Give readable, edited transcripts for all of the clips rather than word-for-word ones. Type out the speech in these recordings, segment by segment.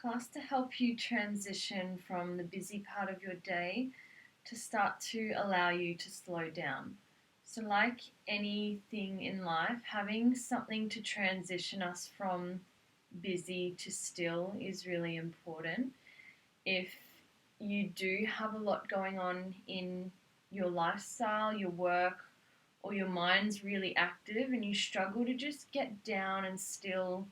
class to help you transition from the busy part of your day to start to allow you to slow down. So, like anything in life, having something to transition us from busy to still is really important. If you do have a lot going on in your lifestyle, your work, or your mind's really active and you struggle to just get down and still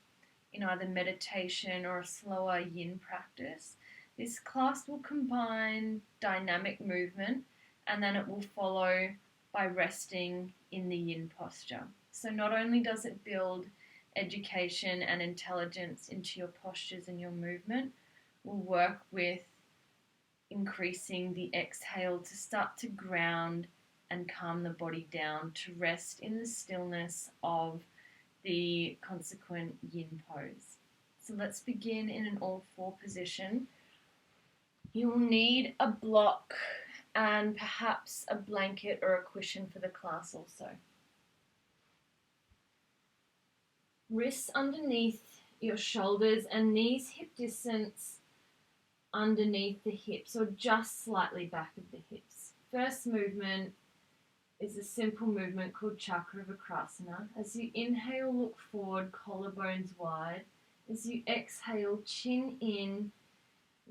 in either meditation or a slower yin practice, this class will combine dynamic movement and then it will follow by resting in the yin posture. So not only does it build education and intelligence into your postures and your movement, we'll work with increasing the exhale to start to ground and calm the body down to rest in the stillness of the consequent yin pose. So let's begin in an all four position. You will need a block and perhaps a blanket or a cushion for the class also. Wrists underneath your shoulders and knees hip distance underneath the hips or just slightly back of the hips. First movement is a simple movement called Chakravarkrasana. As you inhale, look forward, collarbones wide. As you exhale, chin in,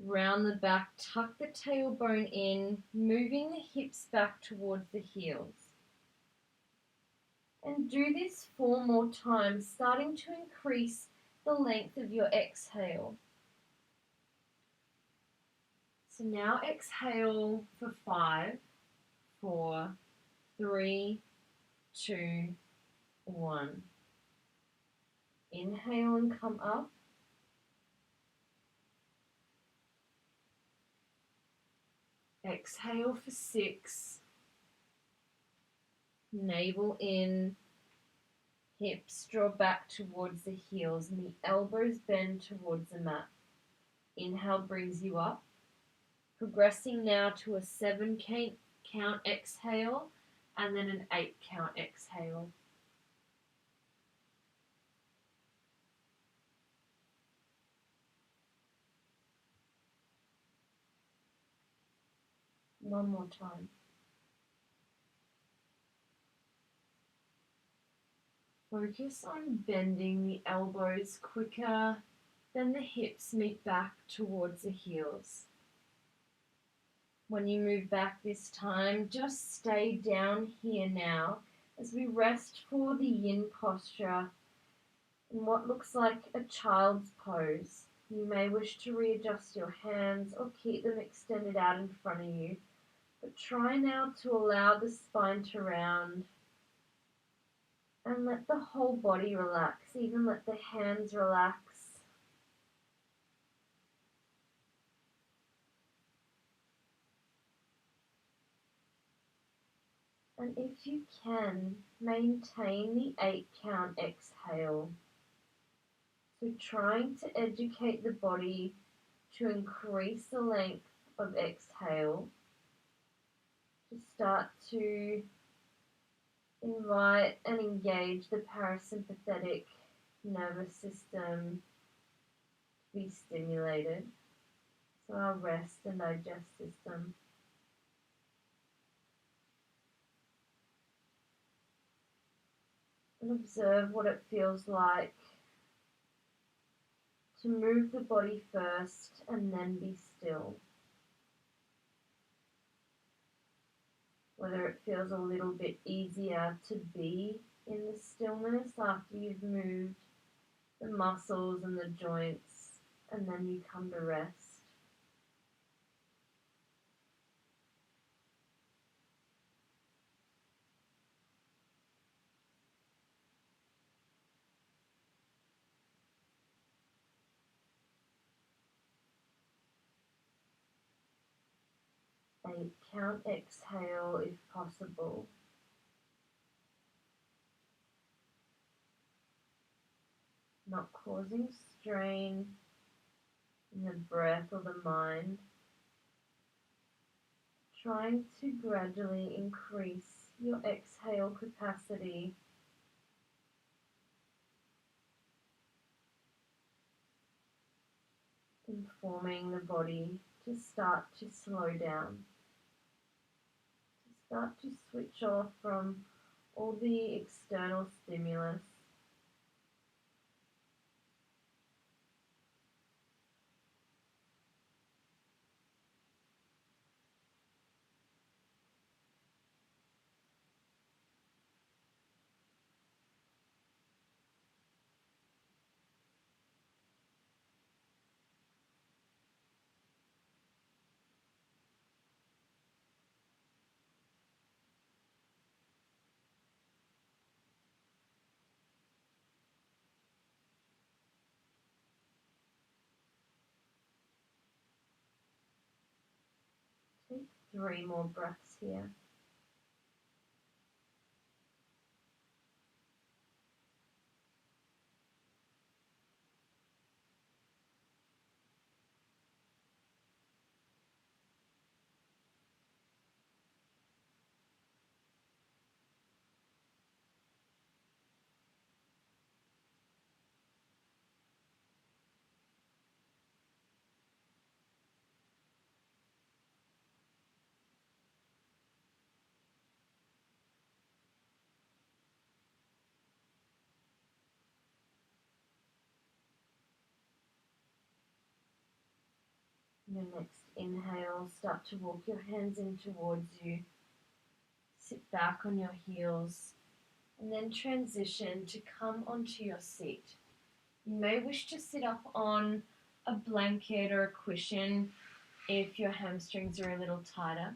round the back, tuck the tailbone in, moving the hips back towards the heels. And do this 4 more times, starting to increase the length of your exhale. So now exhale for 5, 4, 3, 2, 1. Inhale and come up. Exhale for 6. Navel in, hips draw back towards the heels and the elbows bend towards the mat. Inhale brings you up. Progressing now to a 7 count exhale and then an 8 count exhale. One more time. Focus on bending the elbows quicker than the hips meet back towards the heels. When you move back this time, just stay down here now as we rest for the yin posture in what looks like a child's pose. You may wish to readjust your hands or keep them extended out in front of you, but try now to allow the spine to round and let the whole body relax, even let the hands relax. And if you can, maintain the 8 count exhale. So trying to educate the body to increase the length of exhale, to start to invite and engage the parasympathetic nervous system to be stimulated. So our rest and digest system. And observe what it feels like to move the body first and then be still. Whether it feels a little bit easier to be in the stillness after you've moved the muscles and the joints and then you come to rest. A count exhale if possible. Not causing strain in the breath or the mind. Trying to gradually increase your exhale capacity. informing the body to start to slow down, to start to switch off from all the external stimulus. Take 3 more breaths here. Your next inhale, start to walk your hands in towards you. Sit back on your heels and then transition to come onto your seat. You may wish to sit up on a blanket or a cushion if your hamstrings are a little tighter.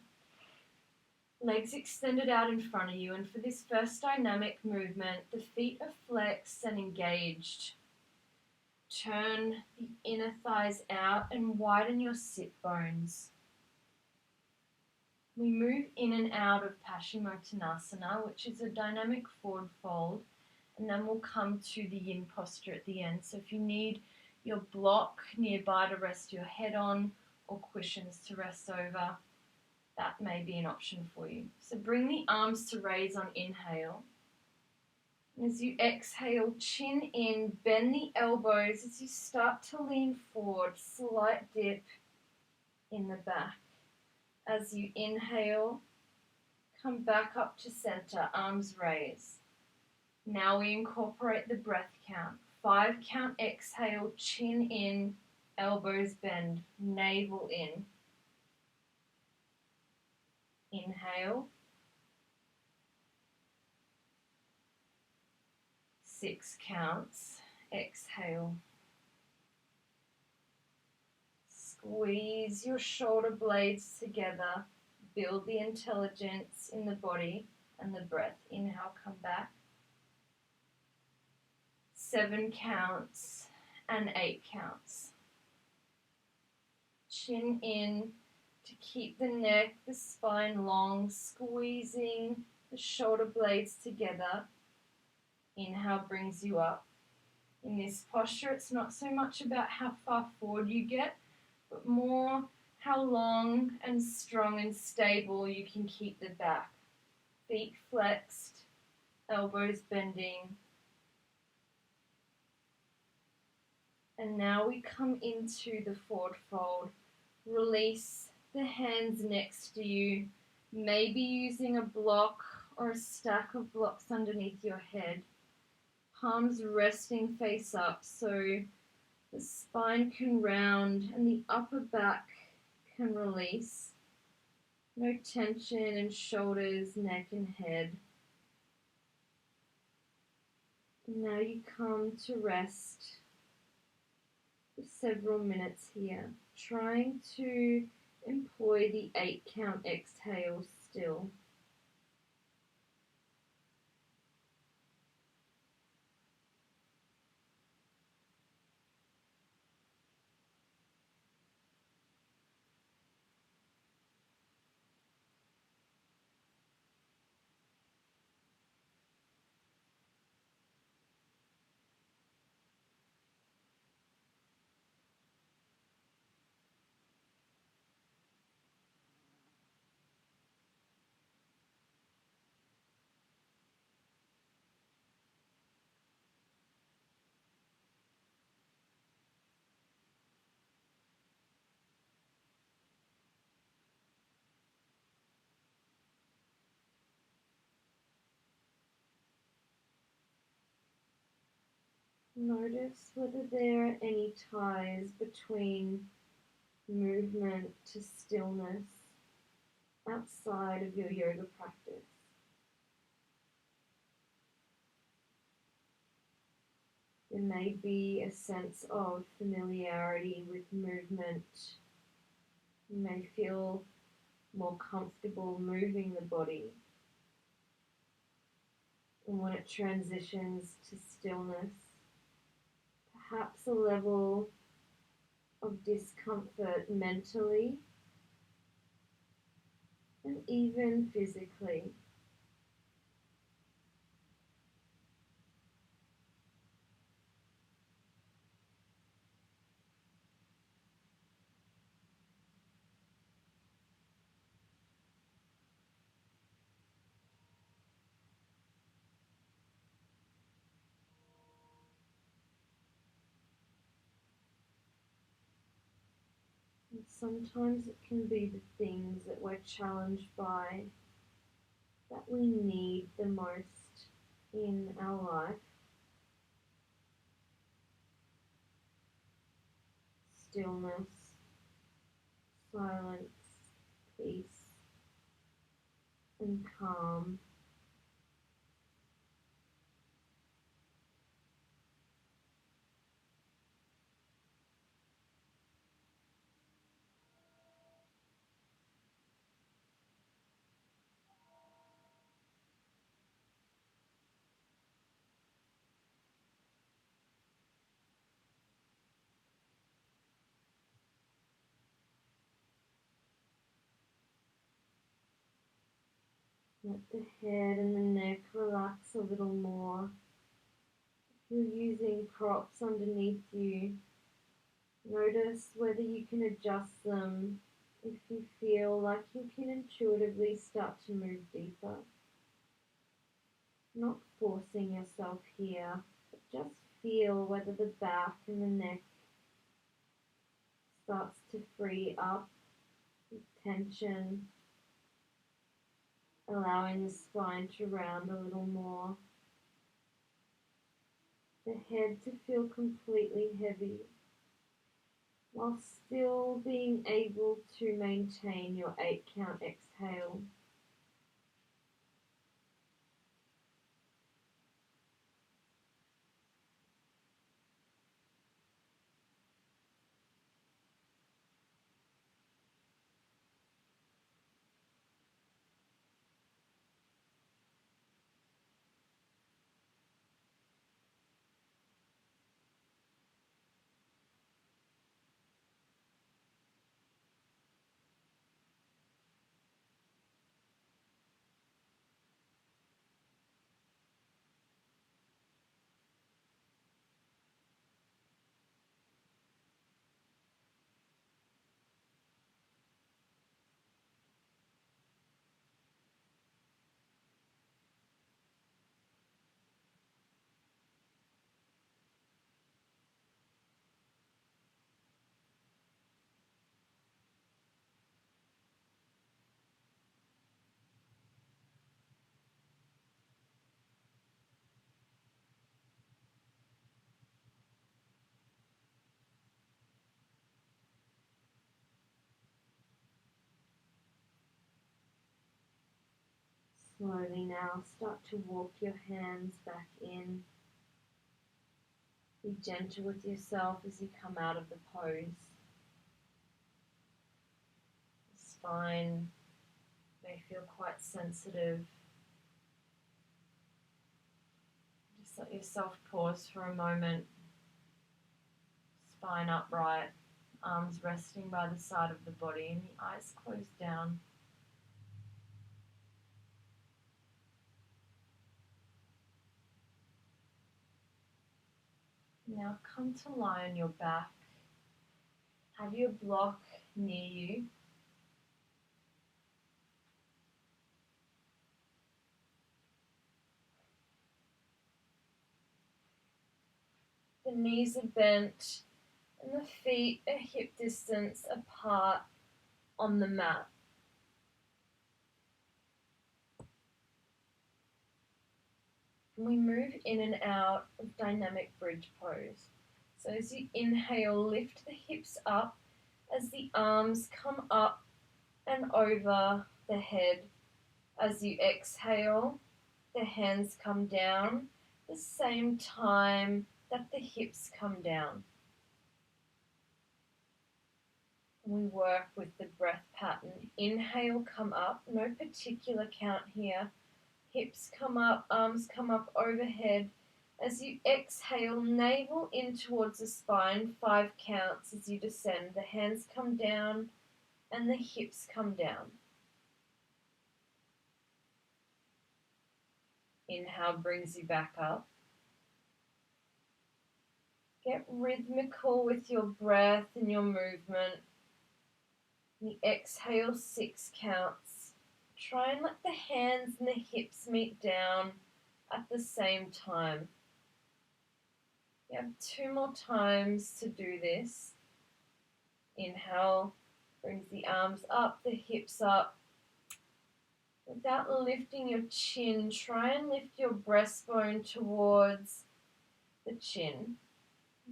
Legs extended out in front of you, and for this first dynamic movement, the feet are flexed and engaged. Turn the inner thighs out and widen your sit bones. We move in and out of Paschimottanasana, which is a dynamic forward fold, and then we'll come to the yin posture at the end. So if you need your block nearby to rest your head on or cushions to rest over, that may be an option for you. So bring the arms to raise on inhale. As you exhale, chin in, bend the elbows as you start to lean forward, slight dip in the back. As you inhale, come back up to center, arms raise. Now we incorporate the breath count. 5 count exhale, chin in, elbows bend, navel in. Inhale. 6 counts. Exhale. Squeeze your shoulder blades together. Build the intelligence in the body and the breath. Inhale, come back. 7 counts and 8 counts. Chin in to keep the neck, the spine long, squeezing the shoulder blades together. Inhale brings you up. In this posture, it's not so much about how far forward you get, but more how long and strong and stable you can keep the back. Feet flexed, elbows bending. And now we come into the forward fold. Release the hands next to you, maybe using a block or a stack of blocks underneath your head. Palms resting face up so the spine can round and the upper back can release. No tension in shoulders, neck and head. And now you come to rest for several minutes here, trying to employ the 8 count exhale still. Notice whether there are any ties between movement to stillness outside of your yoga practice. There may be a sense of familiarity with movement. You may feel more comfortable moving the body. And when it transitions to stillness, perhaps a level of discomfort mentally and even physically. And sometimes it can be the things that we're challenged by that we need the most in our life. Stillness, silence, peace, and calm. Let the head and the neck relax a little more. If you're using props underneath you, notice whether you can adjust them if you feel like you can intuitively start to move deeper. Not forcing yourself here, but just feel whether the back and the neck starts to free up with tension, allowing the spine to round a little more. The head to feel completely heavy, while still being able to maintain your 8-count exhale. Slowly now start to walk your hands back in. Be gentle with yourself as you come out of the pose. The spine may feel quite sensitive. Just let yourself pause for a moment. Spine upright, arms resting by the side of the body and the eyes closed down. Now come to lie on your back. Have your block near you. The knees are bent and the feet are hip distance apart on the mat. We move in and out of dynamic bridge pose. So as you inhale, lift the hips up as the arms come up and over the head. As you exhale, the hands come down at the same time that the hips come down. We work with the breath pattern. Inhale, come up, no particular count here. Hips come up, arms come up overhead. As you exhale, navel in towards the spine, 5 counts as you descend. The hands come down and the hips come down. Inhale brings you back up. Get rhythmical with your breath and your movement. You exhale 6 counts. Try and let the hands and the hips meet down at the same time. You have 2 more times to do this. Inhale, brings the arms up, the hips up. Without lifting your chin, try and lift your breastbone towards the chin.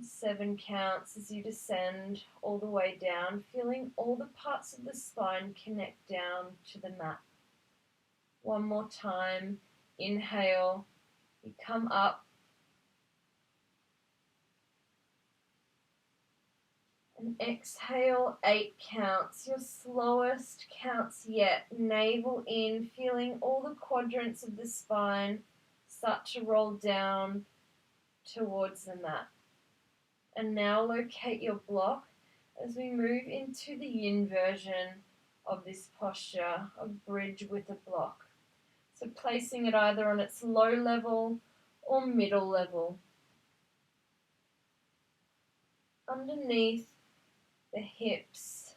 7 counts as you descend all the way down, feeling all the parts of the spine connect down to the mat. 1 more time. Inhale, you come up. And exhale, 8 counts, your slowest counts yet. Navel in, feeling all the quadrants of the spine start to roll down towards the mat. And now locate your block as we move into the yin version of this posture of bridge with a block. So placing it either on its low level or middle level. Underneath the hips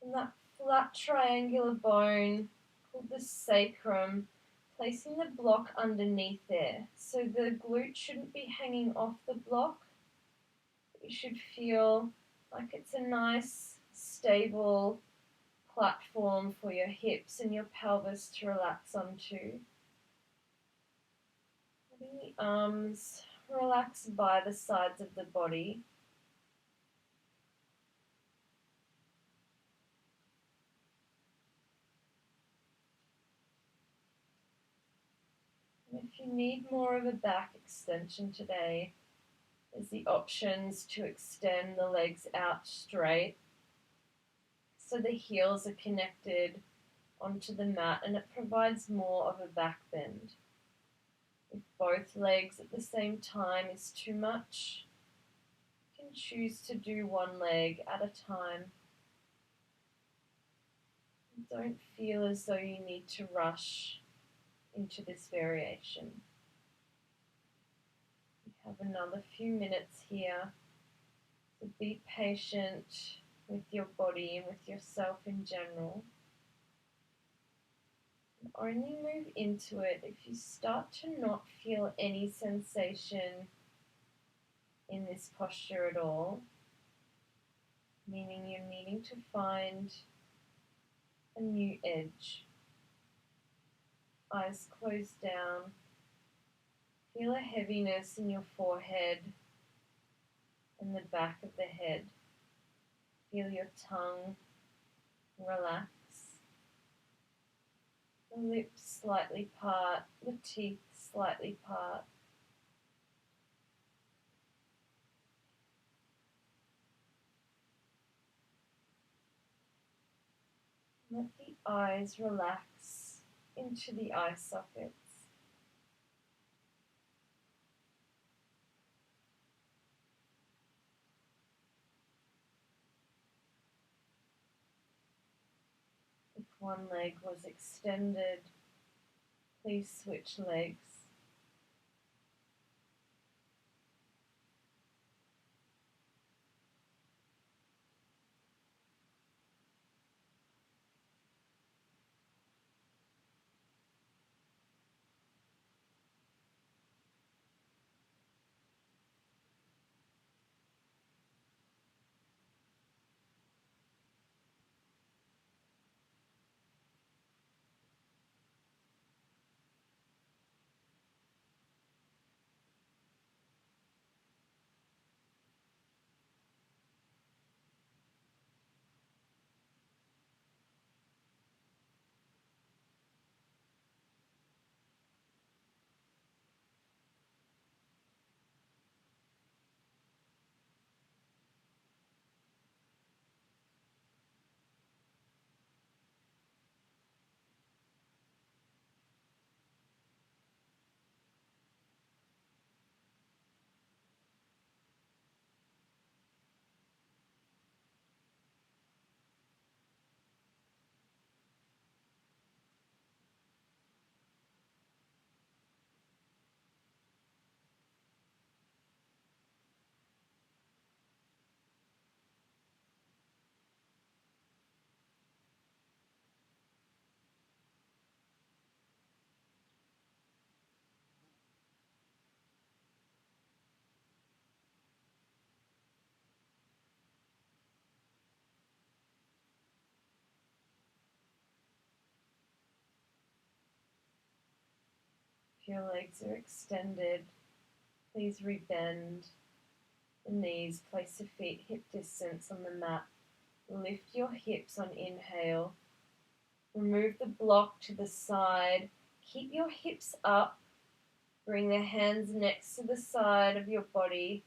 and that flat triangular bone called the sacrum, placing the block underneath there. So the glute shouldn't be hanging off the block. You should feel like it's a nice, stable platform for your hips and your pelvis to relax onto. Letting the arms relax by the sides of the body. And if you need more of a back extension today, there's the options to extend the legs out straight so the heels are connected onto the mat and it provides more of a back bend. If both legs at the same time is too much, you can choose to do one leg at a time. Don't feel as though you need to rush into this variation. You have another few minutes here, so be patient with your body and with yourself in general. And only move into it if you start to not feel any sensation in this posture at all, meaning you're needing to find a new edge. Eyes closed down. Feel a heaviness in your forehead and the back of the head. Feel your tongue relax. The lips slightly part, the teeth slightly part. Let the eyes relax into the eye sockets. If one leg was extended, please switch legs. If your legs are extended, please rebend the knees, place the feet hip distance on the mat. Lift your hips on inhale. Remove the block to the side. Keep your hips up. Bring the hands next to the side of your body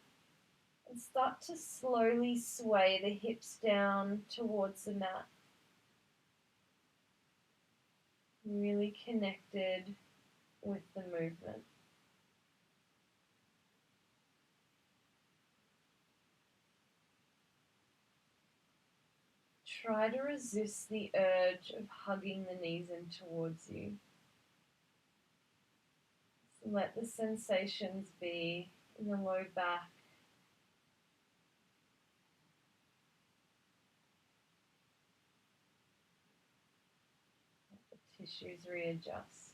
and start to slowly sway the hips down towards the mat. Really connected with the movement. Try to resist the urge of hugging the knees in towards you. So let the sensations be in the low back, let the tissues readjust.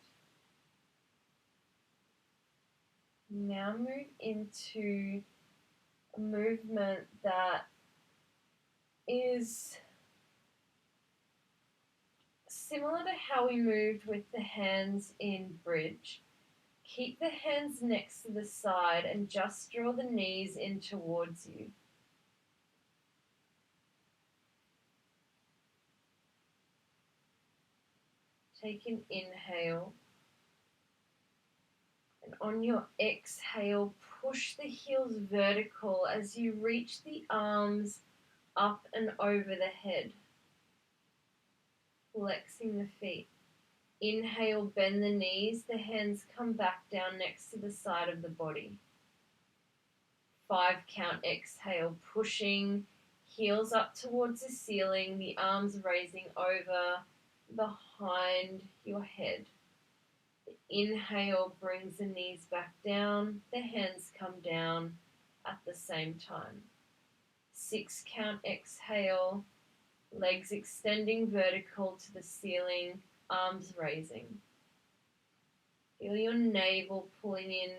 Now move into a movement that is similar to how we moved with the hands in bridge. Keep the hands next to the side and just draw the knees in towards you. Take an inhale. And on your exhale, push the heels vertical as you reach the arms up and over the head. Flexing the feet. Inhale, bend the knees, the hands come back down next to the side of the body. 5 count exhale, pushing, heels up towards the ceiling, the arms raising over, behind your head. The inhale brings the knees back down, the hands come down at the same time. 6 count exhale, legs extending vertical to the ceiling, arms raising. Feel your navel pulling in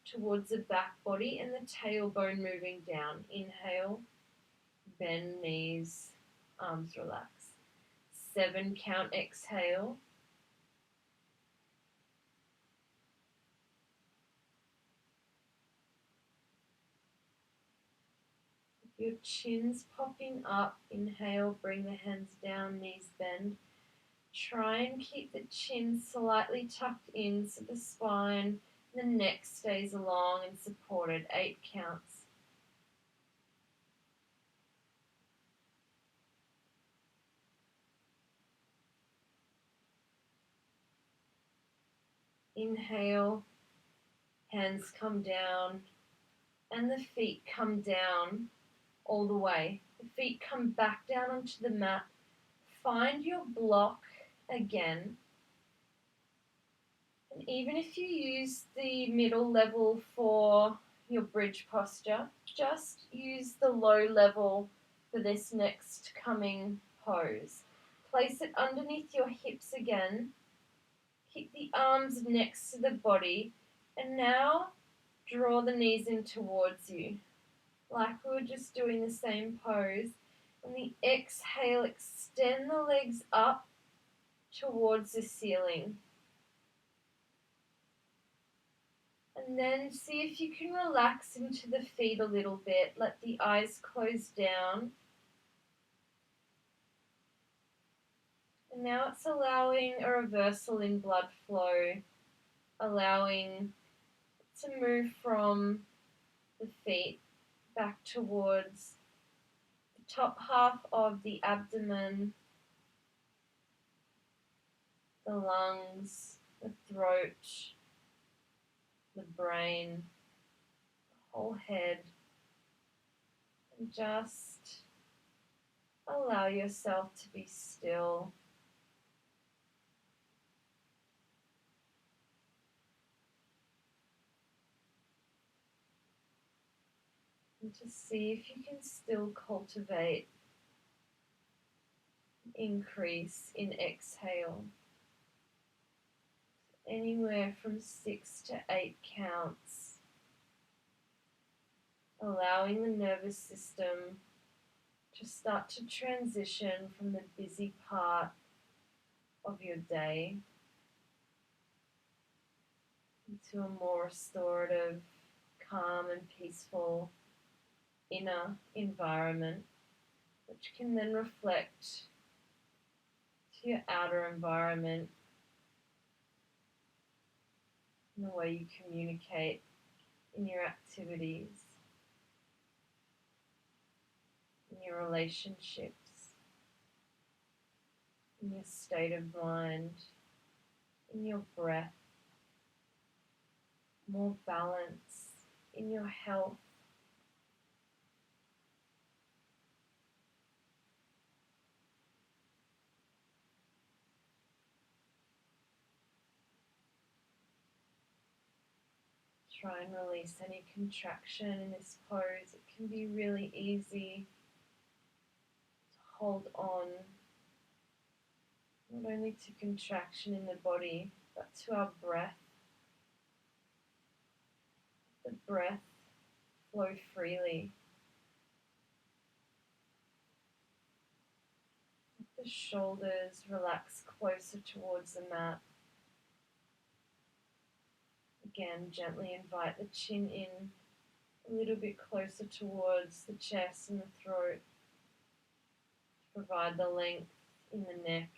towards the back body and the tailbone moving down. Inhale, bend knees, arms relax. 7 count exhale. Your chin's popping up. Inhale, bring the hands down, knees bend. Try and keep the chin slightly tucked in so the spine and the neck stays long and supported. 8 counts. Inhale, hands come down and the feet come down all the way. The feet come back down onto the mat. Find your block again. And even if you use the middle level for your bridge posture, just use the low level for this next coming pose. Place it underneath your hips again. Keep the arms next to the body. And now draw the knees in towards you. Like we were just doing the same pose. On the exhale, extend the legs up towards the ceiling. And then see if you can relax into the feet a little bit. Let the eyes close down. And now it's allowing a reversal in blood flow, allowing to move from the feet back towards the top half of the abdomen, the lungs, the throat, the brain, the whole head, and just allow yourself to be still. And to see if you can still cultivate an increase in exhale. Anywhere from 6 to 8 counts. Allowing the nervous system to start to transition from the busy part of your day to a more restorative, calm and peaceful inner environment, which can then reflect to your outer environment in the way you communicate in your activities, in your relationships, in your state of mind, in your breath, more balance in your health. Try and release any contraction in this pose. It can be really easy to hold on not only to contraction in the body, but to our breath. The breath flow freely. Let the shoulders relax closer towards the mat. Again, gently invite the chin in a little bit closer towards the chest and the throat to provide the length in the neck.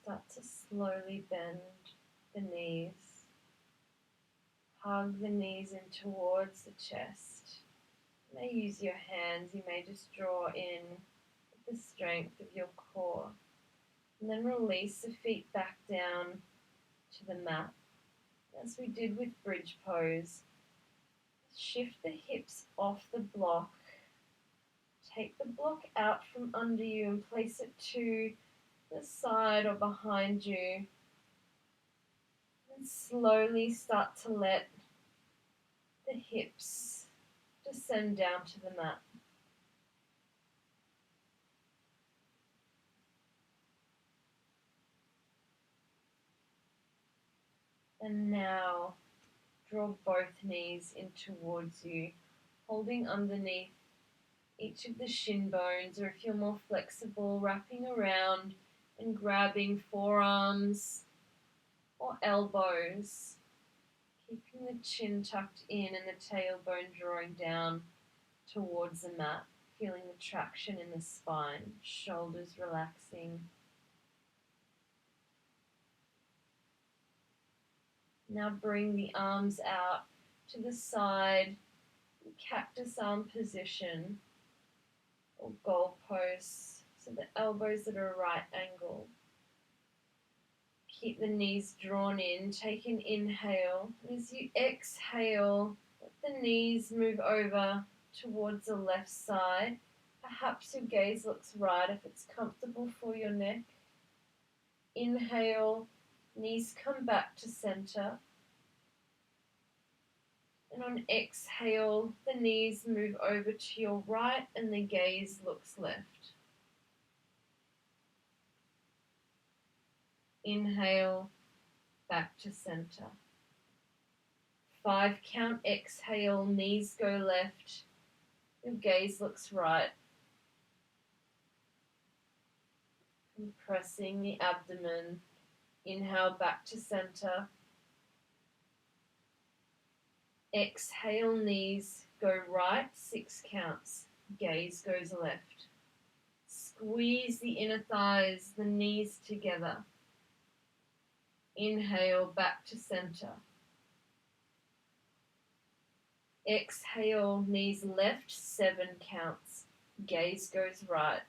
Start to slowly bend the knees. Hug the knees in towards the chest. You may use your hands, you may just draw in the strength of your core. And then release the feet back down to the mat. As we did with bridge pose, shift the hips off the block. Take the block out from under you and place it to the side or behind you. And slowly start to let the hips descend down to the mat. And now draw both knees in towards you, holding underneath each of the shin bones, or if you're more flexible, wrapping around and grabbing forearms or elbows, keeping the chin tucked in and the tailbone drawing down towards the mat, feeling the traction in the spine, shoulders relaxing. Now bring the arms out to the side, cactus arm position or goalposts, so the elbows at a right angle. Keep the knees drawn in, take an inhale. As you exhale, let the knees move over towards the left side. Perhaps your gaze looks right if it's comfortable for your neck. Inhale, knees come back to center. And on exhale, the knees move over to your right and the gaze looks left. Inhale, back to center. 5 count, exhale, knees go left. Your gaze looks right. Compressing the abdomen, Inhale back to center. Exhale, knees go right, 6 counts. Gaze goes left. Squeeze the inner thighs, the knees together. Inhale back to center. Exhale, knees left, 7 counts. Gaze goes right.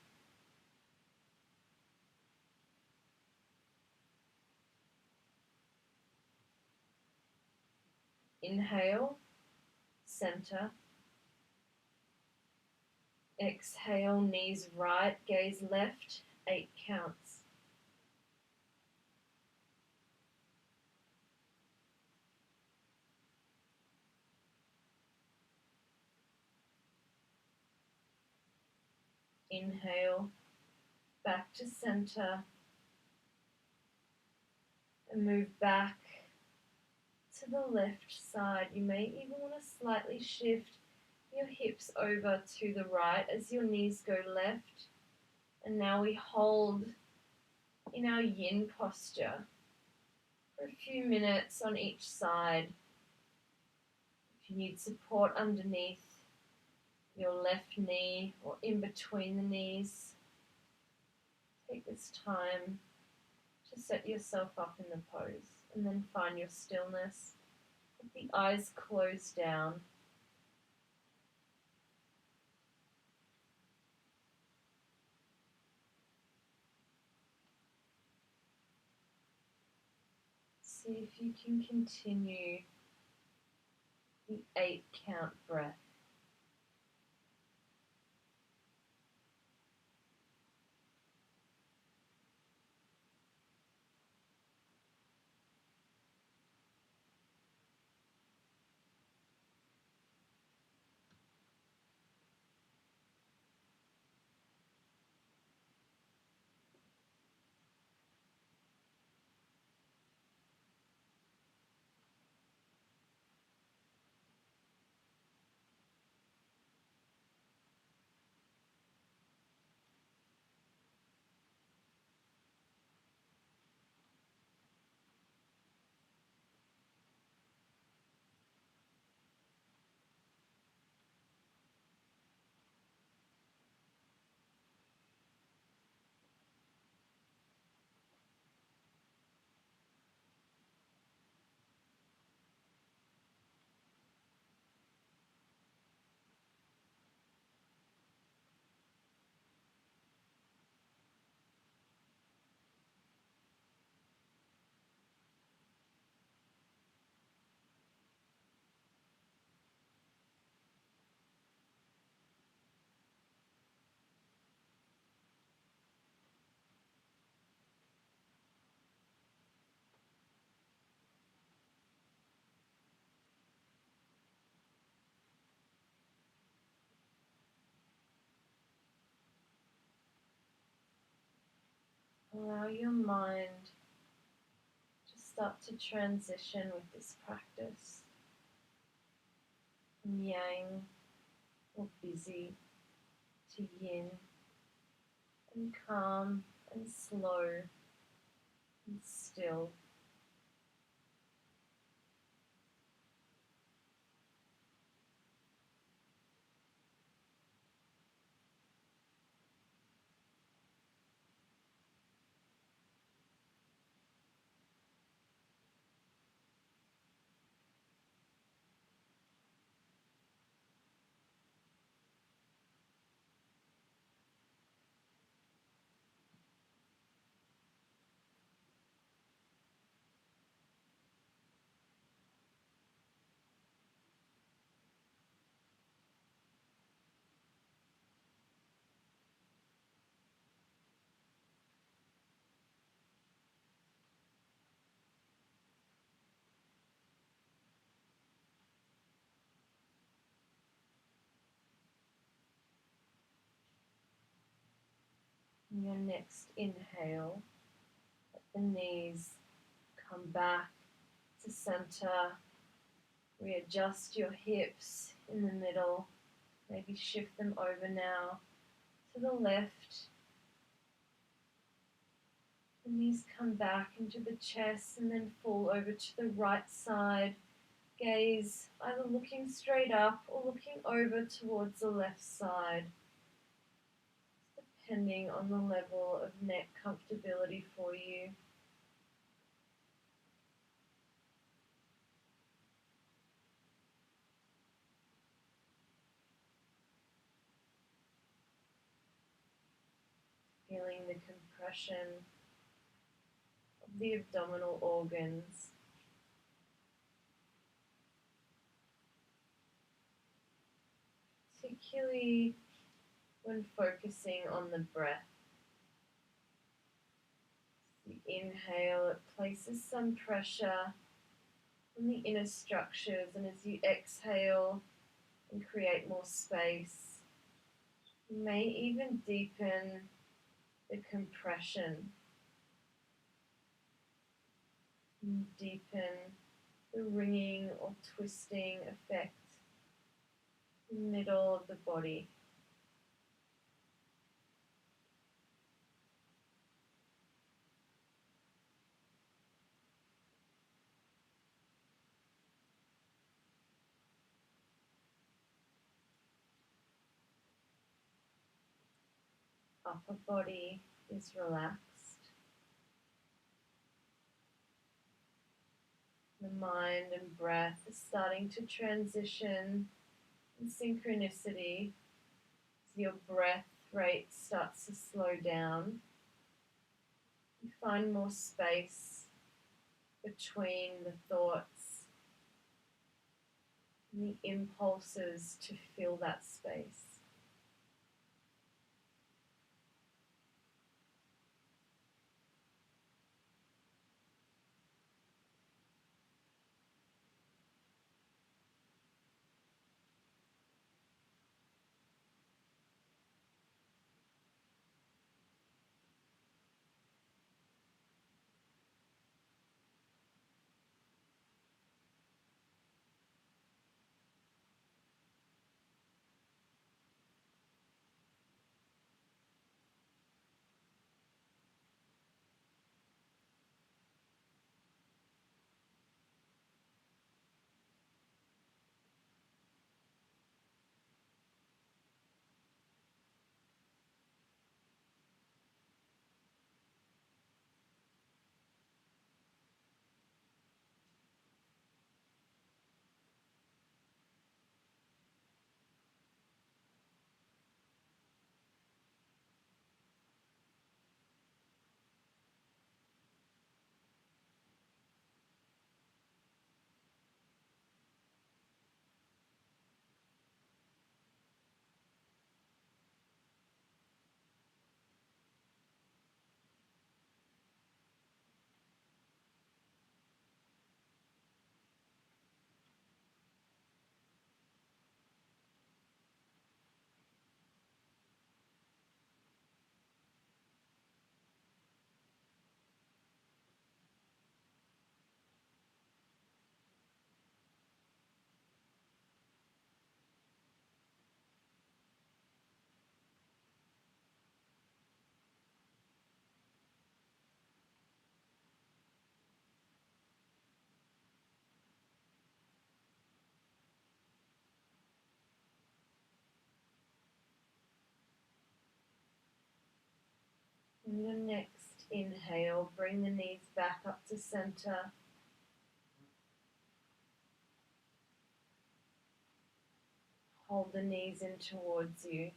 Inhale, center. Exhale, knees right, gaze left, 8 counts. Inhale, back to center, and move back to the left side. You may even want to slightly shift your hips over to the right as your knees go left. And now we hold in our yin posture for a few minutes on each side. If you need support underneath your left knee or in between the knees, take this time to set yourself up in the pose and then find your stillness with the eyes closed down. See if you can continue the 8 count breath. Allow your mind to start to transition with this practice from yang or busy to yin, and calm and slow and still. In your next inhale, let the knees come back to center. Readjust your hips in the middle. Maybe shift them over now to the left. The knees come back into the chest and then fall over to the right side. Gaze either looking straight up or looking over towards the left side, depending on the level of neck comfortability for you. Feeling the compression of the abdominal organs. Particularly when focusing on the breath. As you inhale, it places some pressure on the inner structures, and as you exhale and create more space, you may even deepen the compression and deepen the ringing or twisting effect in the middle of the body. Upper body is relaxed. The mind and breath is starting to transition in synchronicity as your breath rate starts to slow down. You find more space between the thoughts and the impulses to fill that space. In your next inhale, bring the knees back up to center. Hold the knees in towards you.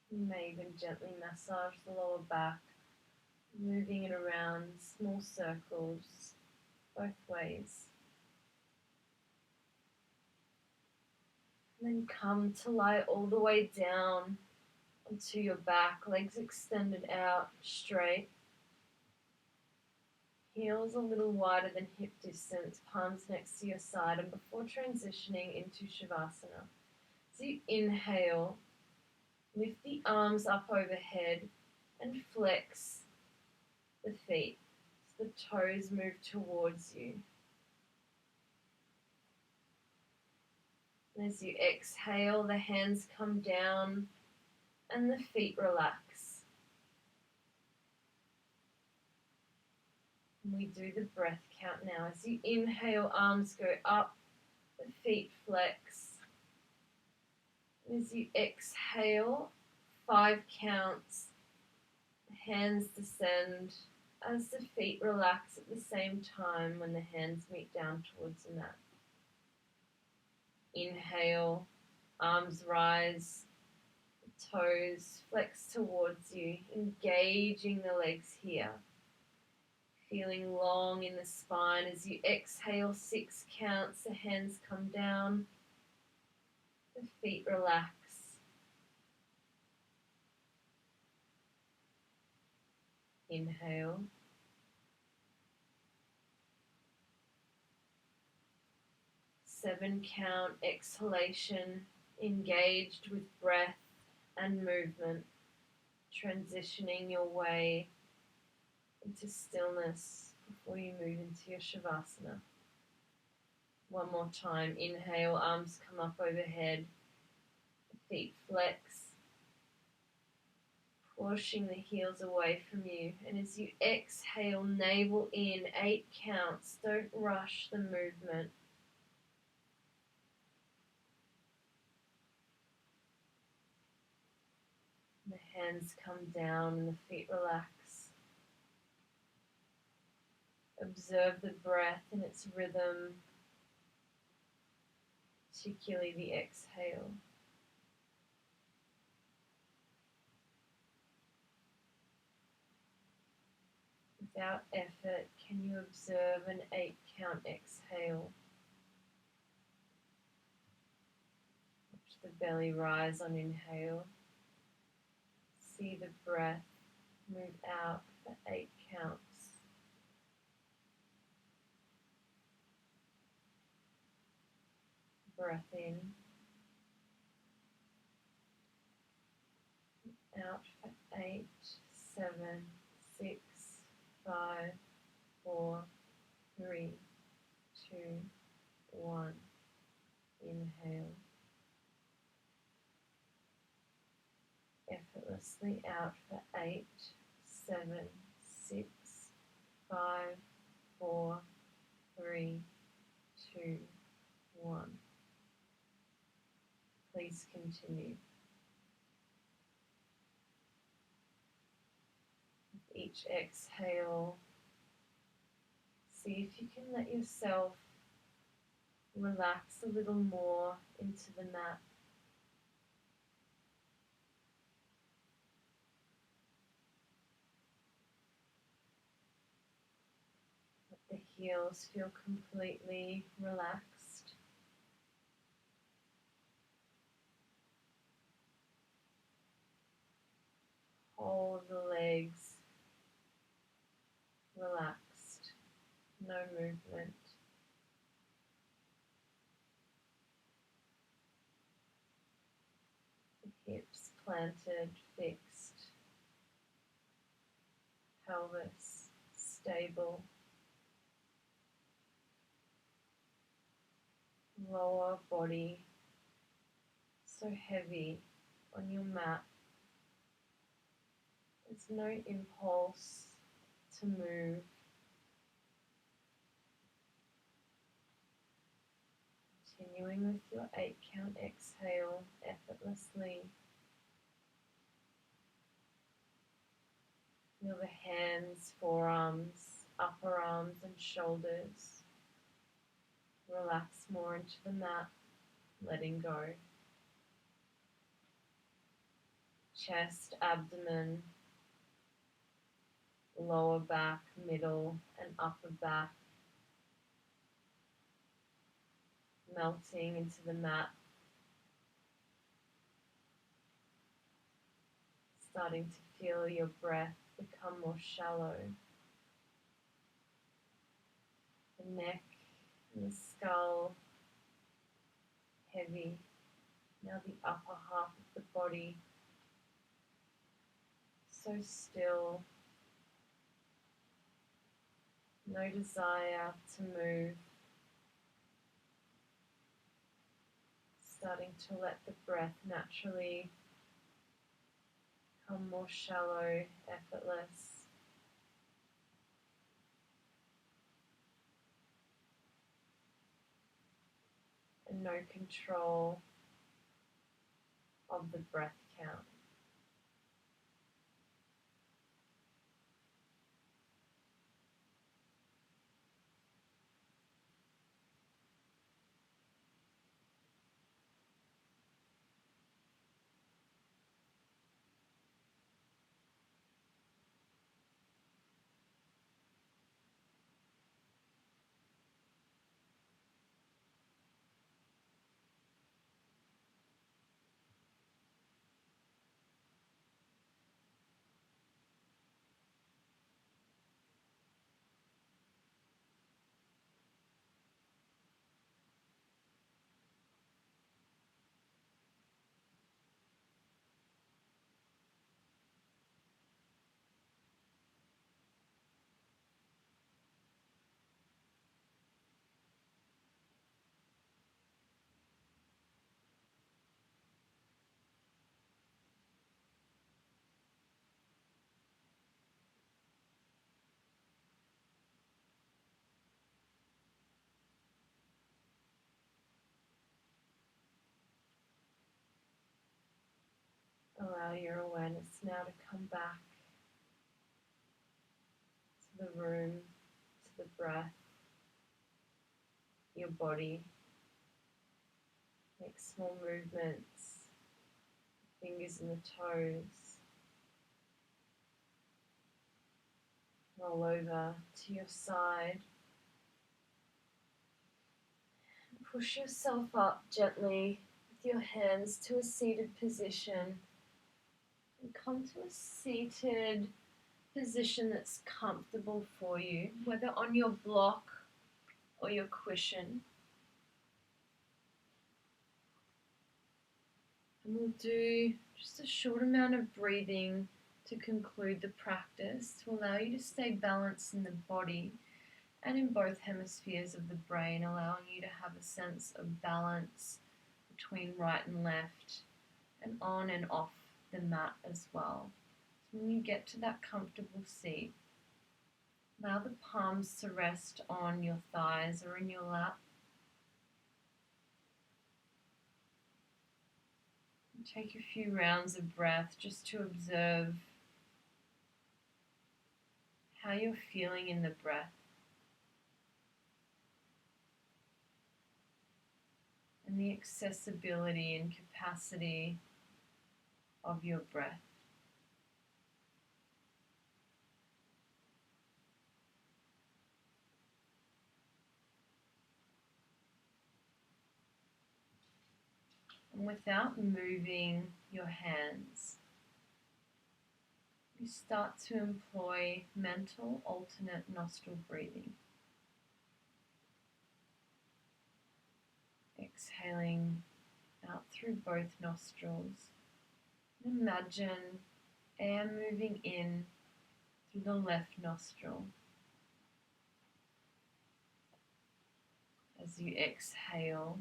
You may even gently massage the lower back, moving it around small circles both ways. And then come to lie all the way down onto your back, legs extended out straight. Heels a little wider than hip distance, palms next to your side, and before transitioning into Shavasana. So you inhale, lift the arms up overhead and flex the feet. So the toes move towards you. And as you exhale, the hands come down and the feet relax. And we do the breath count now. As you inhale, arms go up, the feet flex. As you exhale, 5 counts, the hands descend as the feet relax at the same time when the hands meet down towards the mat. Inhale, arms rise, toes flex towards you, engaging the legs here. Feeling long in the spine. As you exhale, 6 counts, the hands come down, the feet relax. Inhale. Seven count exhalation, engaged with breath and movement, transitioning your way into stillness before you move into your Shavasana. One more time. Inhale, arms come up overhead, feet flex, pushing the heels away from you. And as you exhale, navel in, 8 counts. Don't rush the movement. The hands come down and the feet relax. Observe the breath and its rhythm, particularly the exhale. Without effort, can you observe an 8 count exhale? Watch the belly rise on inhale. See the breath move out for 8 counts. Breath in, out for 8, 7, 6, 5, 4, 3, 2, 1. Inhale. Effortlessly out for 8, 7, 6, 5, 4, 3, 2, 1. Please continue. With each exhale, see if you can let yourself relax a little more into the mat. Let the heels feel completely relaxed. Whole of the legs relaxed, no movement. The hips planted, fixed. Pelvis stable. Lower body so heavy on your mat. There's no impulse to move. Continuing with your 8 count exhale effortlessly. Feel the hands, forearms, upper arms and shoulders. Relax more into the mat, letting go. Chest, abdomen, lower back, middle and upper back. Melting into the mat. Starting to feel your breath become more shallow. The neck and the skull heavy. Now the upper half of the body so still. No desire to move. Starting to let the breath naturally become more shallow, effortless. and no control of the breath count. Allow your awareness now to come back to the room, to the breath, your body. Make small movements, fingers and the toes. Roll over to your side. Push yourself up gently with your hands to a seated position. And come to a seated position that's comfortable for you, whether on your block or your cushion. And we'll do just a short amount of breathing to conclude the practice to allow you to stay balanced in the body and in both hemispheres of the brain, allowing you to have a sense of balance between right and left and on and off the mat as well. So when you get to that comfortable seat, allow the palms to rest on your thighs or in your lap. Take a few rounds of breath just to observe how you're feeling in the breath and the accessibility and capacity of your breath. And without moving your hands, you start to employ mental alternate nostril breathing. Exhaling out through both nostrils. And imagine air moving in through the left nostril. As you exhale,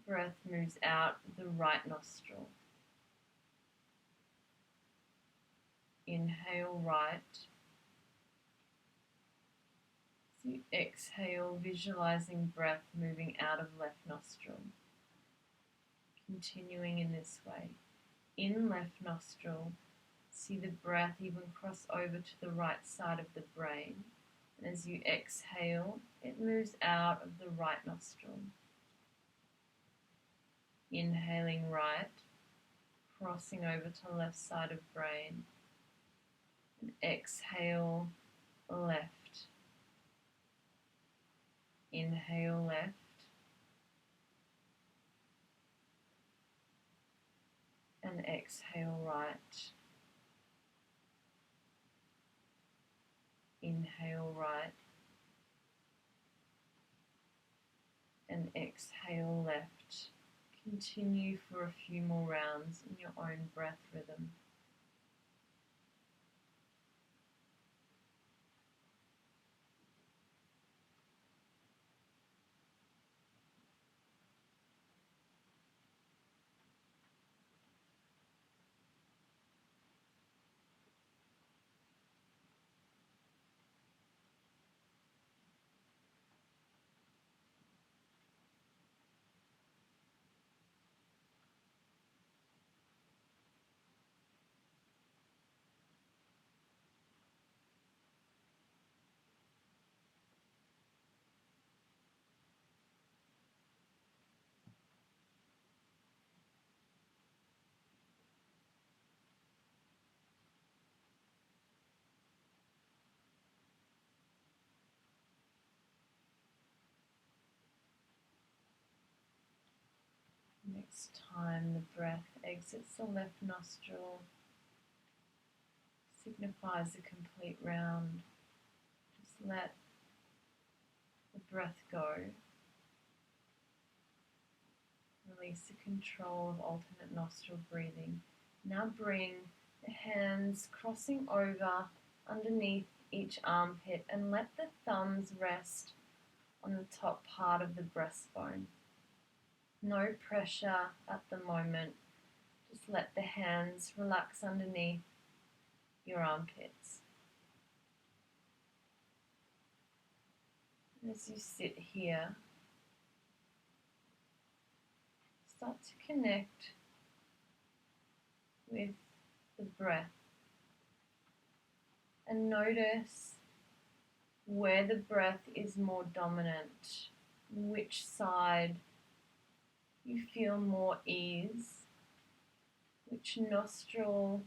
breath moves out the right nostril. Inhale right. As you exhale, visualizing breath moving out of left nostril. Continuing in this way. In left nostril, see the breath even cross over to the right side of the brain. And as you exhale, it moves out of the right nostril. Inhaling right, crossing over to left side of brain. And exhale left. Inhale left. And exhale right. Inhale right. And exhale left. Continue for a few more rounds in your own breath rhythm. next time the breath exits the left nostril, signifies a complete round. Just let the breath go. Release the control of alternate nostril breathing. Now bring the hands crossing over underneath each armpit and let the thumbs rest on the top part of the breastbone. No pressure at the moment. Just let the hands relax underneath your armpits. As you sit here, start to connect with the breath and notice where the breath is more dominant, which side you feel more ease, which nostril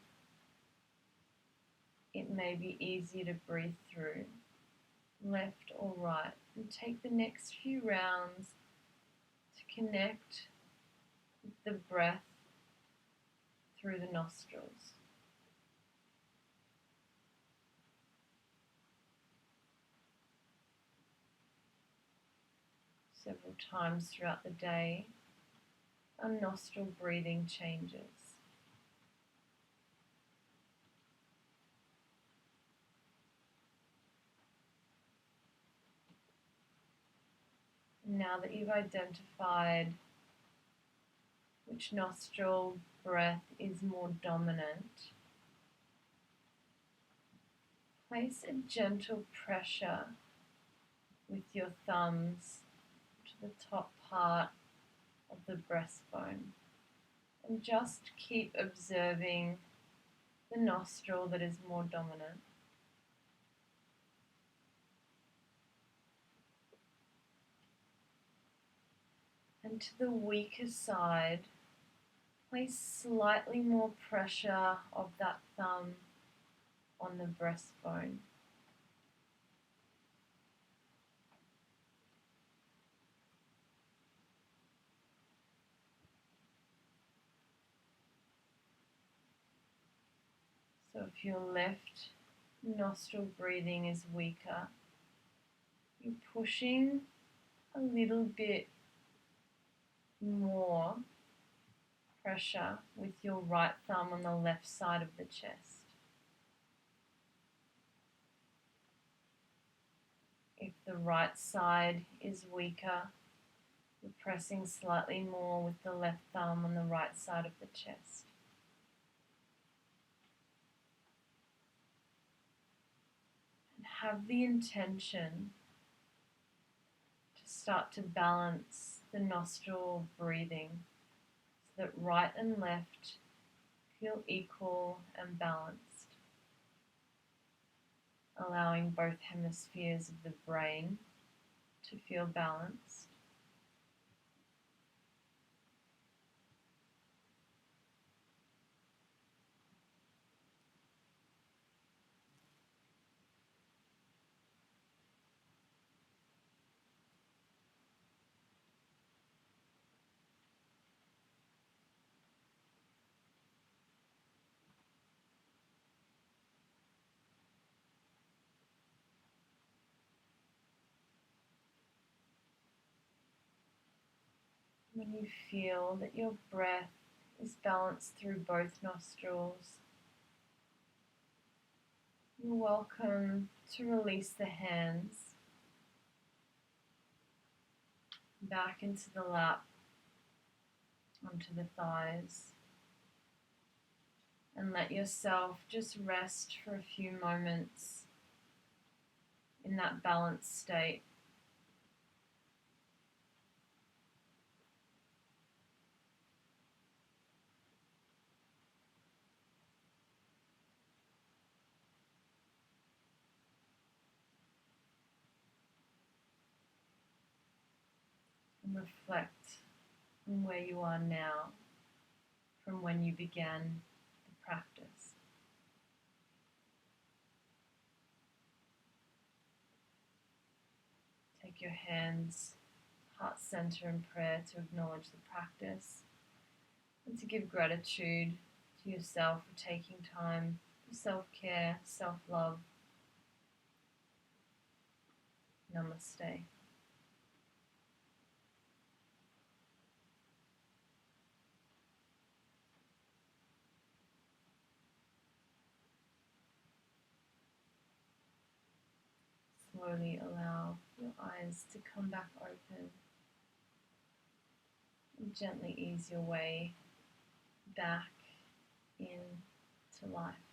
it may be easier to breathe through, left or right. And take the next few rounds to connect with the breath through the nostrils. Several times throughout the day, our nostril breathing changes. Now that you've identified which nostril breath is more dominant, place a gentle pressure with your thumbs to the top part of the breastbone and just keep observing the nostril that is more dominant. And to the weaker side, place slightly more pressure of that thumb on the breastbone. So if your left nostril breathing is weaker, you're pushing a little bit more pressure with your right thumb on the left side of the chest. If the right side is weaker, you're pressing slightly more with the left thumb on the right side of the chest. And have the intention to start to balance the nostril breathing so that right and left feel equal and balanced, allowing both hemispheres of the brain to feel balanced. When you feel that your breath is balanced through both nostrils, you're welcome to release the hands back into the lap, onto the thighs, and let yourself just rest for a few moments in that balanced state. And reflect on where you are now from when you began the practice. Take your hands, heart center in prayer to acknowledge the practice. and to give gratitude to yourself for taking time for self-care, self-love. Namaste. Slowly allow your eyes to come back open and gently ease your way back into life.